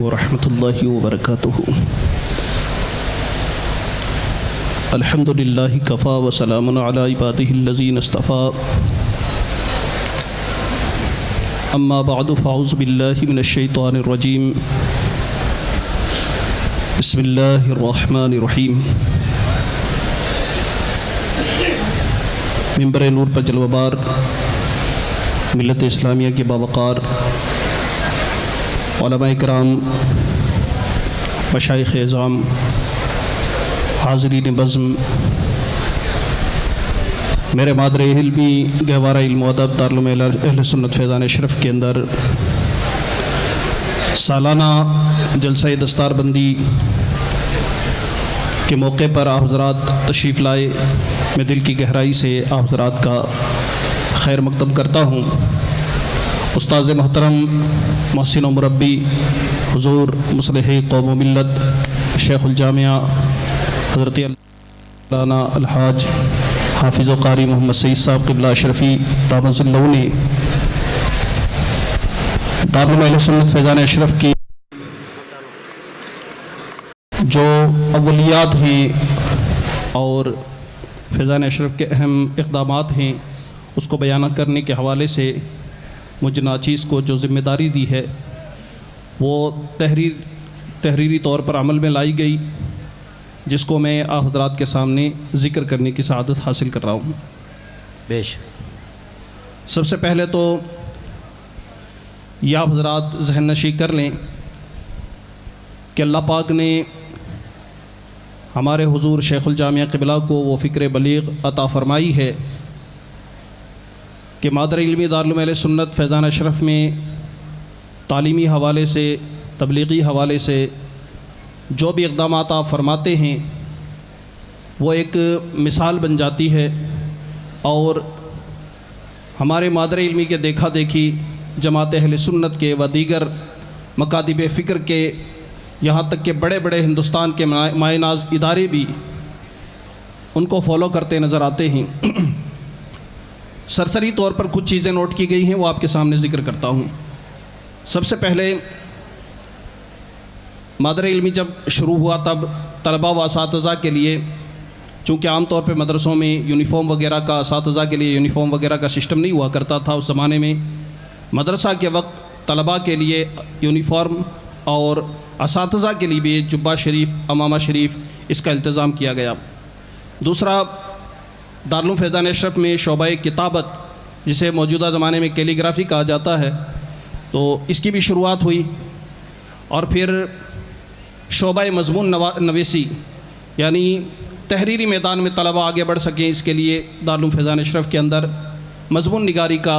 ورحمۃ اللہ وبرکاتہ۔ الحمد للہ کفا وسلام علی عبادہ الذین اصطفیٰ، اما بعد فاعوذ باللہ من الشیطان الرجیم، بسم اللہ الرحمن الرحیم۔ ممبر نور پر جلوہ بار ملت اسلامیہ کے باوقار علماء کرام، مشائخ اعظام، حاضرین بزم، میرے مادر علمی گہوارہ علم و ادب دارالعلوم اہل سنت فیضان اشرف کے اندر سالانہ جلسہ دستار بندی کے موقع پر آپ حضرات تشریف لائے، میں دل کی گہرائی سے آپ حضرات کا خیر مقدم کرتا ہوں۔ استاذ محترم، محسن و مربی، حضور مصلح قوم و ملت، شیخ الجامعہ حضرت علامہ الحاج حافظ و قاری محمد سعید صاحب قبلہ اشرفی دامت اللہ نے دارالعلوم اہل سنت فیضان اشرف کی جو اولیات ہیں اور فیضان اشرف کے اہم اقدامات ہیں اس کو بیان کرنے کے حوالے سے مجھے ناچیز کو جو ذمہ داری دی ہے وہ تحریری طور پر عمل میں لائی گئی، جس کو میں آپ حضرات کے سامنے ذکر کرنے کی سعادت حاصل کر رہا ہوں۔ بیش سب سے پہلے تو یہ آپ حضرات ذہن نشی کر لیں کہ اللہ پاک نے ہمارے حضور شیخ الجامعہ قبلہ کو وہ فکر بلیغ عطا فرمائی ہے کہ مادر علمی دارالعلوم اہل سنت فیضان اشرف میں تعلیمی حوالے سے، تبلیغی حوالے سے جو بھی اقدامات آپ فرماتے ہیں وہ ایک مثال بن جاتی ہے، اور ہمارے مادر علمی کے دیکھا دیکھی جماعت اہل سنت کے و دیگر مکاتب فکر کے، یہاں تک کہ بڑے بڑے ہندوستان کے مایہ ناز ادارے بھی ان کو فالو کرتے نظر آتے ہیں۔ سرسری طور پر کچھ چیزیں نوٹ کی گئی ہیں، وہ آپ کے سامنے ذکر کرتا ہوں۔ سب سے پہلے مادر علمی جب شروع ہوا تب طلباء و اساتذہ کے لیے، چونکہ عام طور پہ مدرسوں میں یونیفارم وغیرہ کا، اساتذہ کے لیے یونیفارم وغیرہ کا سسٹم نہیں ہوا کرتا تھا اس زمانے میں، مدرسہ کے وقت طلباء کے لیے یونیفارم اور اساتذہ کے لیے بھی جبہ شریف، امامہ شریف اس کا التزام کیا گیا۔ دوسرا، دارالعلوم فیضان اشرف میں شعبہ کتابت، جسے موجودہ زمانے میں کیلی گرافی کہا جاتا ہے، تو اس کی بھی شروعات ہوئی، اور پھر شعبہ مضمون نویسی، یعنی تحریری میدان میں طلباء آگے بڑھ سکیں، اس کے لیے دارالعلوم فیضان اشرف کے اندر مضمون نگاری کا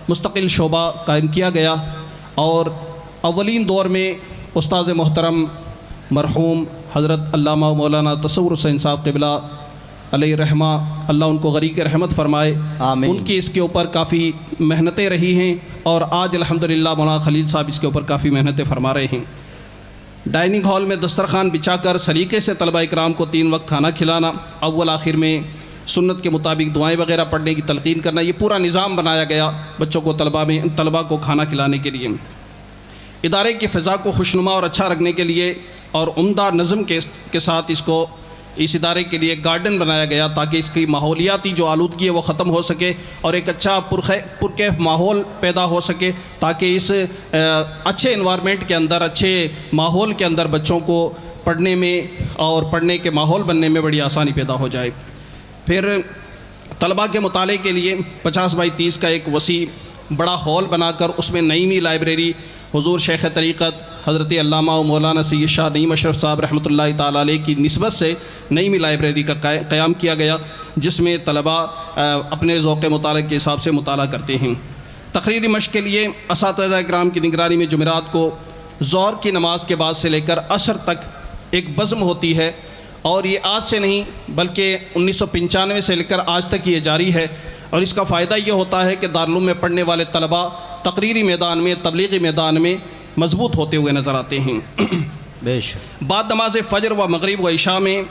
مستقل شعبہ قائم کیا گیا، اور اولین دور میں استاذ محترم مرحوم حضرت علامہ مولانا تصور حسین صاحب قبلہ علیہ رحمہ، اللہ ان کو غریق رحمت فرمائے، آمین، ان کی اس کے اوپر کافی محنتیں رہی ہیں، اور آج الحمدللہ مولانا خلیل صاحب اس کے اوپر کافی محنتیں فرما رہے ہیں۔ ڈائننگ ہال میں دسترخوان بچھا کر سلیقے سے طلبہ اکرام کو 3 وقت کھانا کھلانا، اول آخر میں سنت کے مطابق دعائیں وغیرہ پڑھنے کی تلقین کرنا، یہ پورا نظام بنایا گیا بچوں کو، طلباء کو کھانا کھلانے کے لیے۔ ادارے کی فضا کو خوشنما اور اچھا رکھنے کے لیے اور عمدہ نظم کے ساتھ اس ادارے کے لیے گارڈن بنایا گیا، تاکہ اس کی ماحولیاتی جو آلودگی ہے وہ ختم ہو سکے اور ایک اچھا پرکیف ماحول پیدا ہو سکے، تاکہ اس اچھے انوائرمنٹ کے اندر، اچھے ماحول کے اندر بچوں کو پڑھنے میں اور پڑھنے کے ماحول بننے میں بڑی آسانی پیدا ہو جائے۔ پھر طلباء کے مطالعے کے لیے 50 بائی 30 کا ایک وسیع بڑا ہال بنا کر اس میں نعیمی لائبریری حضور شیخ طریقت حضرت علامہ و مولانا سید شاہ نعیم اشرف صاحب رحمۃ اللہ تعالیٰ علیہ کی نسبت سے نعیمی لائبریری کا قیام کیا گیا، جس میں طلباء اپنے ذوق مطالعہ کے حساب سے مطالعہ کرتے ہیں۔ تقریری مشق کے لیے اساتذہ اکرام کی نگرانی میں جمعرات کو ظہر کی نماز کے بعد سے لے کر عصر تک ایک بزم ہوتی ہے، اور یہ آج سے نہیں بلکہ 1995 سے لے کر آج تک یہ جاری ہے، اور اس کا فائدہ یہ ہوتا ہے کہ دارالعلوم میں پڑھنے والے طلباء تقریری میدان میں، تبلیغی میدان میں مضبوط ہوتے ہوئے نظر آتے ہیں۔ بیش بعد نماز فجر و مغرب و عشاء میں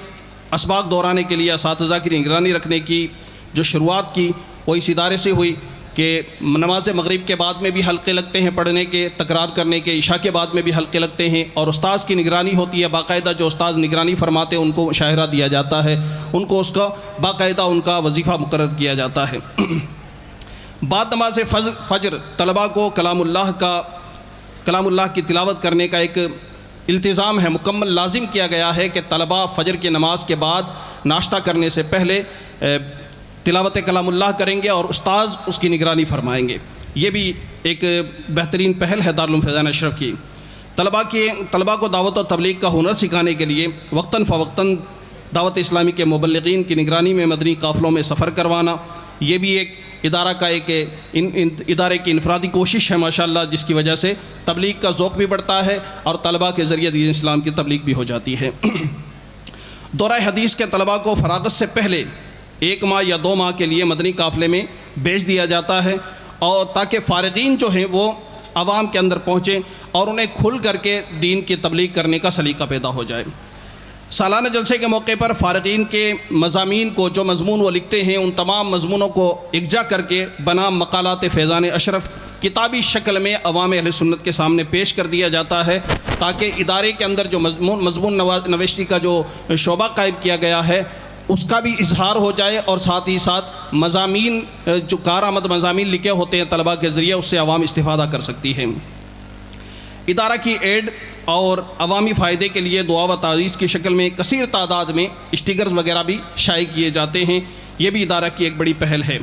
اسباق دہرانے کے لیے اساتذہ کی نگرانی رکھنے کی جو شروعات کی وہ اس ادارے سے ہوئی، کہ نماز مغرب کے بعد میں بھی حلقے لگتے ہیں پڑھنے کے، تکرار کرنے کے، عشاء کے بعد میں بھی حلقے لگتے ہیں، اور استاذ کی نگرانی ہوتی ہے، باقاعدہ جو استاذ نگرانی فرماتے ہیں ان کو مشاہرہ دیا جاتا ہے، ان کو اس کا باقاعدہ ان کا وظیفہ مقرر کیا جاتا ہے۔ بعد نماز فجر طلباء کو کلام اللہ کی تلاوت کرنے کا ایک التزام ہے، مکمل لازم کیا گیا ہے کہ طلباء فجر کی نماز کے بعد ناشتہ کرنے سے پہلے تلاوت کلام اللہ کریں گے اور استاذ اس کی نگرانی فرمائیں گے۔ یہ بھی ایک بہترین پہل ہے دارالعلوم فیضان اشرف کی۔ طلباء کو دعوت و تبلیغ کا ہنر سکھانے کے لیے وقتاً فوقتاً دعوت اسلامی کے مبلغین کی نگرانی میں مدنی قافلوں میں سفر کروانا، یہ بھی ایک ادارے کی انفرادی کوشش ہے ماشاءاللہ، جس کی وجہ سے تبلیغ کا ذوق بھی بڑھتا ہے اور طلباء کے ذریعے دین اسلام کی تبلیغ بھی ہو جاتی ہے۔ دورہ حدیث کے طلباء کو فراغت سے پہلے 1 ماہ یا 2 ماہ کے لیے مدنی قافلے میں بھیج دیا جاتا ہے، اور تاکہ فارغین جو ہیں وہ عوام کے اندر پہنچیں اور انہیں کھل کر کے دین کی تبلیغ کرنے کا سلیقہ پیدا ہو جائے۔ سالانہ جلسے کے موقع پر فارغین کے مضامین کو، جو مضمون وہ لکھتے ہیں، ان تمام مضمونوں کو یکجا کر کے بنام مقالات فیضان اشرف کتابی شکل میں عوام اہل سنت کے سامنے پیش کر دیا جاتا ہے، تاکہ ادارے کے اندر جو مضمون نوشتی کا جو شعبہ قائم کیا گیا ہے اس کا بھی اظہار ہو جائے، اور ساتھ ہی ساتھ مضامین جو کارآمد مضامین لکھے ہوتے ہیں طلباء کے ذریعے، اس سے عوام استفادہ کر سکتی ہے۔ ادارہ کی ایڈ اور عوامی فائدے کے لیے دعا و تعزیز کی شکل میں کثیر تعداد میں اسٹیکرز وغیرہ بھی شائع کیے جاتے ہیں، یہ بھی ادارہ کی ایک بڑی پہل ہے۔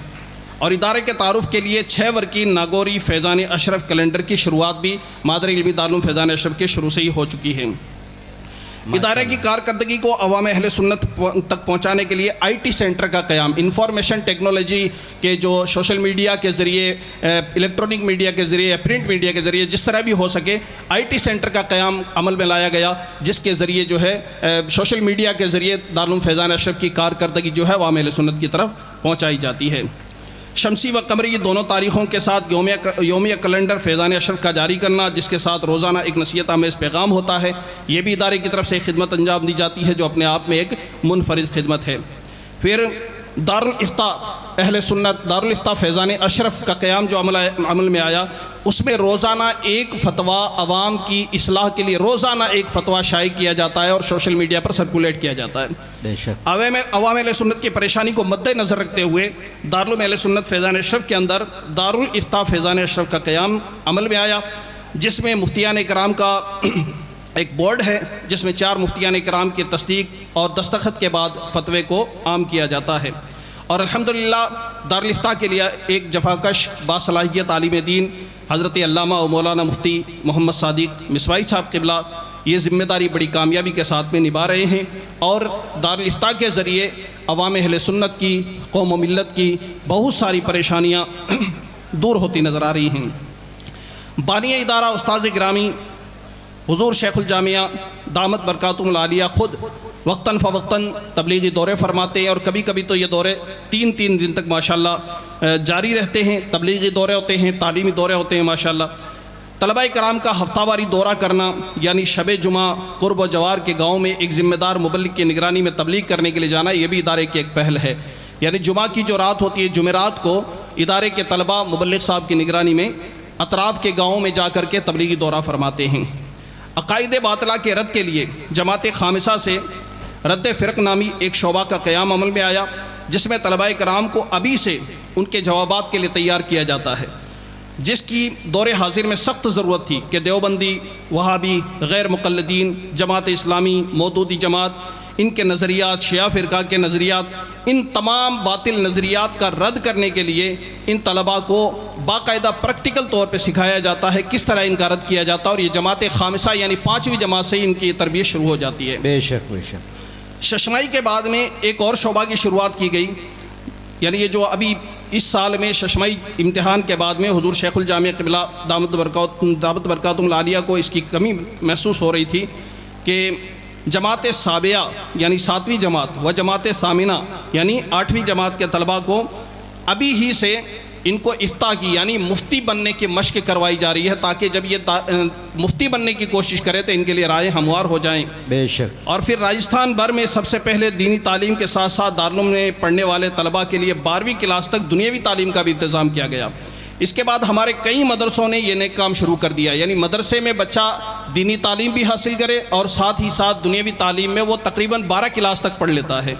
اور ادارے کے تعارف کے لیے 6 ورقی ناگوری فیضان اشرف کیلنڈر کی شروعات بھی مادری علمی دارالعلوم فیضان اشرف کے شروع سے ہی ہو چکی ہے۔ ادارے کی کارکردگی کو عوام اہل سنت تک پہنچانے کے لیے IT سینٹر کا قیام، انفارمیشن ٹیکنالوجی کے جو سوشل میڈیا کے ذریعے، الیکٹرانک میڈیا کے ذریعے، پرنٹ میڈیا کے ذریعے جس طرح بھی ہو سکے IT سینٹر کا قیام عمل میں لایا گیا، جس کے ذریعے جو ہے سوشل میڈیا کے ذریعے دارالعلوم فیضان اشرف کی کارکردگی جو ہے عوام اہل سنت کی طرف پہنچائی جاتی ہے۔ شمسی و قمری دونوں تاریخوں کے ساتھ یومیہ کیلنڈر فیضان اشرف کا جاری کرنا، جس کے ساتھ روزانہ ایک نصیحت آمیز پیغام ہوتا ہے، یہ بھی ادارے کی طرف سے خدمت انجام دی جاتی ہے، جو اپنے آپ میں ایک منفرد خدمت ہے۔ پھر دارالفتاء اہل سنت، دارالفتاء فیضان اشرف کا قیام جو عمل میں آیا، اس میں روزانہ ایک فتویٰ عوام کی اصلاح کے لیے روزانہ ایک فتویٰ شائع کیا جاتا ہے اور سوشل میڈیا پر سرکولیٹ کیا جاتا ہے۔ بے شک عوام اہل سنت کی پریشانی کو مد نظر رکھتے ہوئے دارالعلوم اہل سنت فیضان اشرف کے اندر دارالفتاء فیضان اشرف کا قیام عمل میں آیا، جس میں مفتیان کرام کا ایک بورڈ ہے، جس میں 4 مفتیان کرام کی تصدیق اور دستخط کے بعد فتوے کو عام کیا جاتا ہے۔ اور الحمدللہ دارالفتاء کے لیے ایک جفاکش باصلاحیت عالم دین حضرت علامہ و مولانا مفتی محمد صادق مصباحی صاحب قبلہ یہ ذمہ داری بڑی کامیابی کے ساتھ میں نبھا رہے ہیں، اور دارالفتاء کے ذریعے عوام اہل سنت کی، قوم و ملت کی بہت ساری پریشانیاں دور ہوتی نظر آ رہی ہیں۔ بانی ادارہ استاذ گرامی حضور شیخ الجامعہ دامت برکاتہم العالیہ خود وقتاً فوقتاً تبلیغی دورے فرماتے ہیں، اور کبھی کبھی تو یہ دورے 3 دن تک ماشاءاللہ جاری رہتے ہیں، تبلیغی دورے ہوتے ہیں، تعلیمی دورے ہوتے ہیں ماشاءاللہ۔ طلباء کرام کا ہفتہ واری دورہ کرنا، یعنی شب جمعہ قرب و جوار کے گاؤں میں ایک ذمہ دار مبلغ کی نگرانی میں تبلیغ کرنے کے لیے جانا، یہ بھی ادارے کی ایک پہل ہے۔ یعنی جمعہ کی جو رات ہوتی ہے، جمعرات کو ادارے کے طلباء مبلغ صاحب کی نگرانی میں اطراف کے گاؤں میں جا کر کے تبلیغی دورہ فرماتے ہیں۔ عقائد باطلہ کے رد کے لیے جماعت خامسہ سے رد فرق نامی ایک شعبہ کا قیام عمل میں آیا، جس میں طلباء کرام کو ابھی سے ان کے جوابات کے لیے تیار کیا جاتا ہے، جس کی دور حاضر میں سخت ضرورت تھی کہ دیوبندی، وہابی، غیر مقلدین، جماعت اسلامی، مودودی جماعت، ان کے نظریات، شیعہ فرقہ کے نظریات، ان تمام باطل نظریات کا رد کرنے کے لیے ان طلباء کو باقاعدہ پریکٹیکل طور پہ سکھایا جاتا ہے کس طرح ان کا رد کیا جاتا ہے، اور یہ جماعت خامسہ یعنی 5ویں جماعت سے ان کی تربیت شروع ہو جاتی ہے۔ بے شک بے شک۔ ششمائی کے بعد میں ایک اور شعبہ کی شروعات کی گئی، یعنی یہ جو ابھی اس سال میں ششمائی امتحان کے بعد میں حضور شیخ الجامعہ قبلہ دامت برکاتہم العالیہ کو اس کی کمی محسوس ہو رہی تھی کہ جماعت سابعہ یعنی 7ویں جماعت و جماعت ثامنہ یعنی 8ویں جماعت کے طلباء کو ابھی ہی سے ان کو افتاء کی یعنی مفتی بننے کی مشق کروائی جا رہی ہے، تاکہ جب یہ مفتی بننے کی کوشش کرے تو ان کے لیے رائے ہموار ہو جائیں۔ بے شک۔ اور پھر راجستھان بھر میں سب سے پہلے دینی تعلیم کے ساتھ ساتھ دارالعلوم میں پڑھنے والے طلباء کے لیے 12ویں کلاس تک دنیاوی تعلیم کا بھی انتظام کیا گیا۔ اس کے بعد ہمارے کئی مدرسوں نے یہ نیک کام شروع کر دیا، یعنی مدرسے میں بچہ دینی تعلیم بھی حاصل کرے اور ساتھ ہی ساتھ دنیاوی تعلیم میں وہ تقریباً 12 کلاس تک پڑھ لیتا ہے۔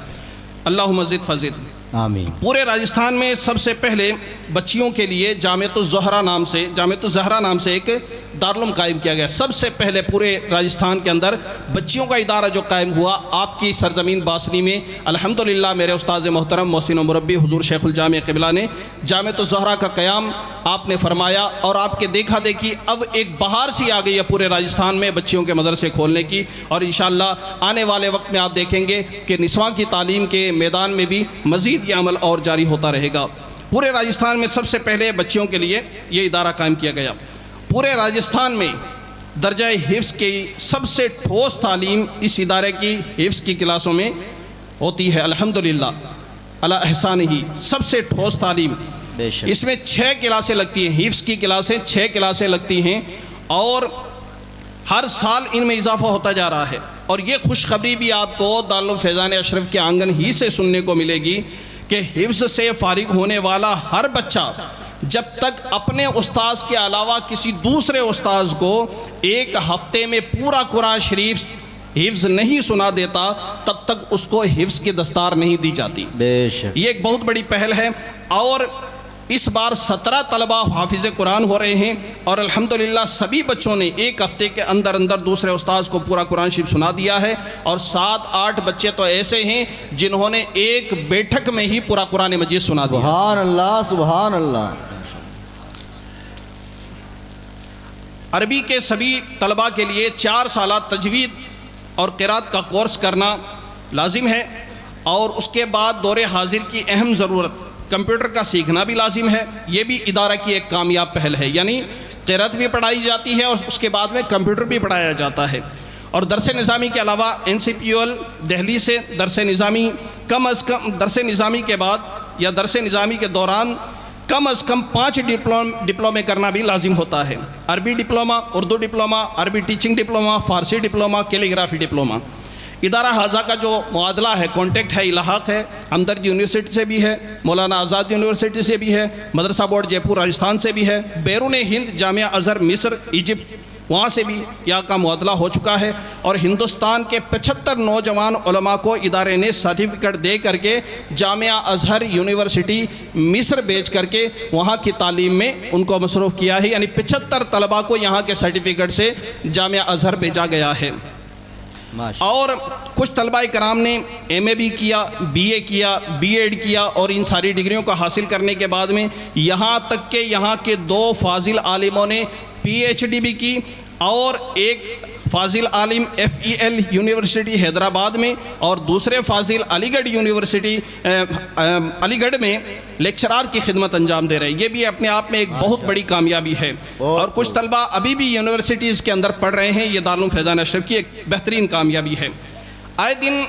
اللہم زد فزد۔ آمین۔ پورے راجستھان میں سب سے پہلے بچیوں کے لیے جامعۃ الزہرا نام سے ایک دارالعلوم قائم کیا گیا۔ سب سے پہلے پورے راجستھان کے اندر بچیوں کا ادارہ جو قائم ہوا آپ کی سرزمین باسنی میں، الحمدللہ میرے استاذ محترم محسن و مربی حضور شیخ الجامع قبلہ نے جامعۃ الزہرا کا قیام آپ نے فرمایا، اور آپ کے دیکھا دیکھی اب ایک بہار سی آ گئی ہے پورے راجستھان میں بچیوں کے مدرسے کھولنے کی، اور انشاءاللہ آنے والے وقت میں آپ دیکھیں گے کہ نسواں کی تعلیم کے میدان میں بھی مزید یہ عمل اور جاری ہوتا رہے گا۔ پورے راجستھان میں سب سے پہلے بچیوں کے لیے یہ ادارہ قائم کیا گیا۔ پورے راجستھان میں درجہ حفظ کی سب سے ٹھوس تعلیم اس ادارے کی حفظ کی کلاسوں میں ہوتی ہے، الحمدللہ علی احسان ہی، سب سے ٹھوس تعلیم۔ بے شک۔ اس میں 6 کلاسیں لگتی ہیں، حفظ کی کلاسیں 6 کلاسیں لگتی ہیں، اور ہر سال ان میں اضافہ ہوتا جا رہا ہے۔ اور یہ خوشخبری بھی آپ کو دارالعلوم فیضان اشرف کے آنگن ہی سے سننے کو ملے گی کہ حفظ سے فارغ ہونے والا ہر بچہ جب تک اپنے استاذ کے علاوہ کسی دوسرے استاذ کو ایک ہفتے میں پورا قرآن شریف حفظ نہیں سنا دیتا تب تک اس کو حفظ کی دستار نہیں دی جاتی۔ بے شک۔ یہ ایک بہت بڑی پہل ہے، اور اس بار 17 طلبہ حافظ قرآن ہو رہے ہیں، اور الحمدللہ سبھی بچوں نے ایک ہفتے کے اندر دوسرے استاذ کو پورا قرآن شریف سنا دیا ہے، اور 7-8 بچے تو ایسے ہیں جنہوں نے ایک بیٹھک میں ہی پورا قرآن مجید سنا دیا۔ سبحان اللہ، سبحان اللہ۔ عربی کے سبھی طلباء کے لیے 4 سالہ تجوید اور قرات کا کورس کرنا لازم ہے، اور اس کے بعد دور حاضر کی اہم ضرورت کمپیوٹر کا سیکھنا بھی لازم ہے۔ یہ بھی ادارہ کی ایک کامیاب پہل ہے، یعنی قرات بھی پڑھائی جاتی ہے اور اس کے بعد میں کمپیوٹر بھی پڑھایا جاتا ہے۔ اور درس نظامی کے علاوہ NCPUL دہلی سے درس نظامی کم از کم درس نظامی کے بعد یا درس نظامی کے دوران کم از کم 5 ڈپلومے کرنا بھی لازم ہوتا ہے۔ عربی ڈپلومہ، اردو ڈپلومہ، عربی ٹیچنگ ڈپلومہ، فارسی ڈپلومہ، کیلیگرافی ڈپلومہ۔ ادارہ حاضہ کا جو معادلہ ہے، کانٹیکٹ ہے، الحاق ہے، ہمدرد یونیورسٹی سے بھی ہے، مولانا آزاد یونیورسٹی سے بھی ہے، مدرسہ بورڈ جے پور راجستھان سے بھی ہے، بیرون ہند جامعہ ازہر مصر ایجپٹ وہاں سے بھی یہاں کا معادلہ ہو چکا ہے، اور ہندوستان کے 75 نوجوان علماء کو ادارے نے سرٹیفکیٹ دے کر کے جامعہ ازہر یونیورسٹی مصر بھیج کر کے وہاں کی تعلیم میں ان کو مصروف کیا ہے، یعنی 75 طلباء کو یہاں کے سرٹیفکیٹ سے جامعہ ازہر بھیجا گیا ہے۔ اور کچھ طلباء کرام نے MA بھی کیا، BA کیا، B.Ed کیا، اور ان ساری ڈگریوں کو حاصل کرنے کے بعد میں یہاں تک کہ یہاں کے 2 فاضل عالموں نے PhD بھی کی، اور ایک فاضل عالم FEL یونیورسٹی حیدرآباد میں اور دوسرے فاضل علی گڑھ یونیورسٹی علی گڑھ میں لیکچرار کی خدمت انجام دے رہے ہیں۔ یہ بھی اپنے آپ میں ایک بہت بڑی کامیابی ہے، اور کچھ طلبہ ابھی بھی یونیورسٹیز کے اندر پڑھ رہے ہیں۔ یہ دارالعلوم فیضان اشرف کی ایک بہترین کامیابی ہے۔ آئے دن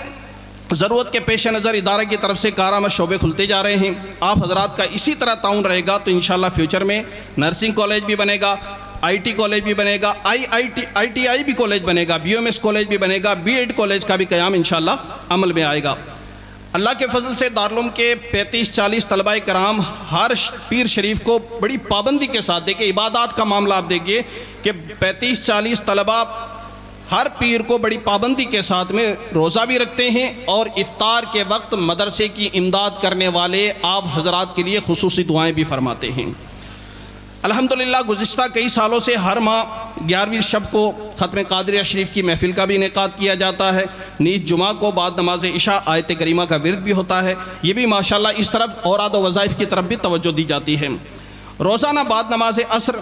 ضرورت کے پیش نظر ادارے کی طرف سے کارآمد شعبے کھلتے جا رہے ہیں۔ آپ حضرات کا اسی طرح تعاون رہے گا تو انشاءاللہ فیوچر میں نرسنگ کالج بھی بنے گا، IT کالج بھی بنے گا، ITI بھی کالج بنے گا، BMS کالج بھی بنے گا، B.Ed کالج کا بھی قیام انشاءاللہ عمل میں آئے گا۔ اللہ کے فضل سے دارالعلوم کے 35-40 طلباء کرام ہر پیر شریف کو بڑی پابندی کے ساتھ، دیکھیں عبادات کا معاملہ آپ دیکھیے کہ 35-40 طلباء ہر پیر کو بڑی پابندی کے ساتھ میں روزہ بھی رکھتے ہیں، اور افطار کے وقت مدرسے کی امداد کرنے والے آپ حضرات کے لیے خصوصی دعائیں بھی فرماتے ہیں۔ الحمدللہ گزشتہ کئی سالوں سے ہر ماہ 11ویں شب کو ختم قادریہ شریف کی محفل کا بھی انعقاد کیا جاتا ہے، نیز جمعہ کو بعد نماز عشاء آیت کریمہ کا ورد بھی ہوتا ہے۔ یہ بھی ماشاءاللہ اس طرف اوراد و وظائف کی طرف بھی توجہ دی جاتی ہے۔ روزانہ بعد نماز عصر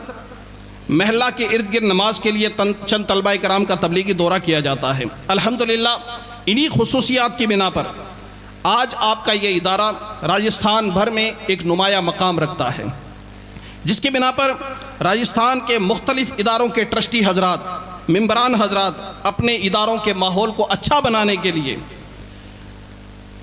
محلہ کے ارد گرد نماز کے لیے چند طلباء کرام کا تبلیغی دورہ کیا جاتا ہے۔ الحمدللہ انہی خصوصیات کی بنا پر آج آپ کا یہ ادارہ راجستھان بھر میں ایک نمایاں مقام رکھتا ہے، جس کی بنا پر راجستھان کے مختلف اداروں کے ٹرسٹی حضرات، ممبران حضرات اپنے اداروں کے ماحول کو اچھا بنانے کے لیے،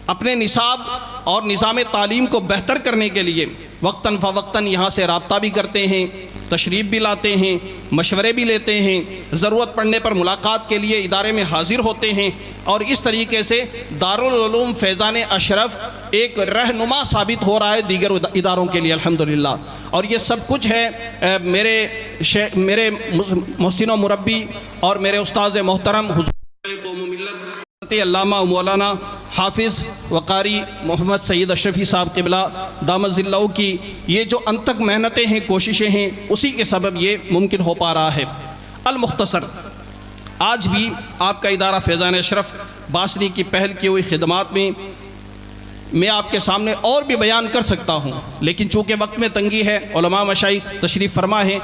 اپنے نصاب اور نظام تعلیم کو بہتر کرنے کے لیے وقتاً فوقتاً یہاں سے رابطہ بھی کرتے ہیں، تشریف بھی لاتے ہیں، مشورے بھی لیتے ہیں، ضرورت پڑنے پر ملاقات کے لیے ادارے میں حاضر ہوتے ہیں، اور اس طریقے سے دارالعلوم فیضان اشرف ایک رہنما ثابت ہو رہا ہے دیگر اداروں کے لیے الحمدللہ۔ اور یہ سب کچھ ہے میرے محسن و مربی اور میرے استاذ محترم حضور علامہ مولانا حافظ وقاری محمد سید اشرفی صاحب قبلہ دامت ظلہ کی یہ جو انتھک محنتیں ہیں، کوششیں ہیں، اسی کے سبب یہ ممکن ہو پا رہا ہے۔ المختصر، آج بھی آپ کا ادارہ فیضان اشرف باسنی کی پہل کی ہوئی خدمات میں آپ کے سامنے اور بھی بیان کر سکتا ہوں، لیکن چونکہ وقت میں تنگی ہے، علماء مشائخ تشریف فرما ہیں،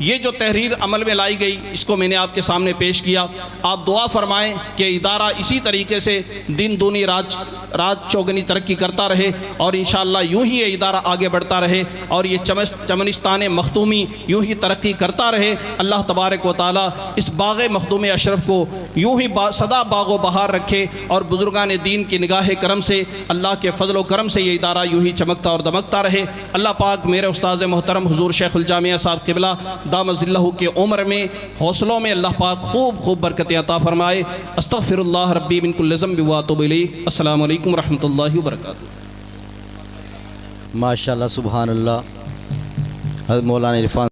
یہ جو تحریر عمل میں لائی گئی اس کو میں نے آپ کے سامنے پیش کیا۔ آپ دعا فرمائیں کہ ادارہ اسی طریقے سے دن دونی رات چوگنی ترقی کرتا رہے، اور انشاءاللہ یوں ہی یہ ادارہ آگے بڑھتا رہے، اور یہ چمنستان مختومی یوں ہی ترقی کرتا رہے۔ اللہ تبارک و تعالیٰ اس باغ مخدوم اشرف کو یوں ہی سدا باغ و بہار رکھے، اور بزرگان دین کی نگاہ کرم سے، اللہ کے فضل و کرم سے یہ ادارہ یوں ہی چمکتا اور دمکتا رہے۔ اللہ پاک میرے استاذ محترم حضور شیخ الجامعہ صاحب قبلہ دامت ظلہ کی عمر میں، حوصلوں میں اللہ پاک خوب خوب برکت عطا فرمائے۔ استغفر اللہ ربی من کل ذنب واتوب الیہ۔ السلام علیکم ورحمۃ اللہ وبرکاتہ۔ ماشاءاللہ، سبحان اللہ۔ حضرت مولانا عرفان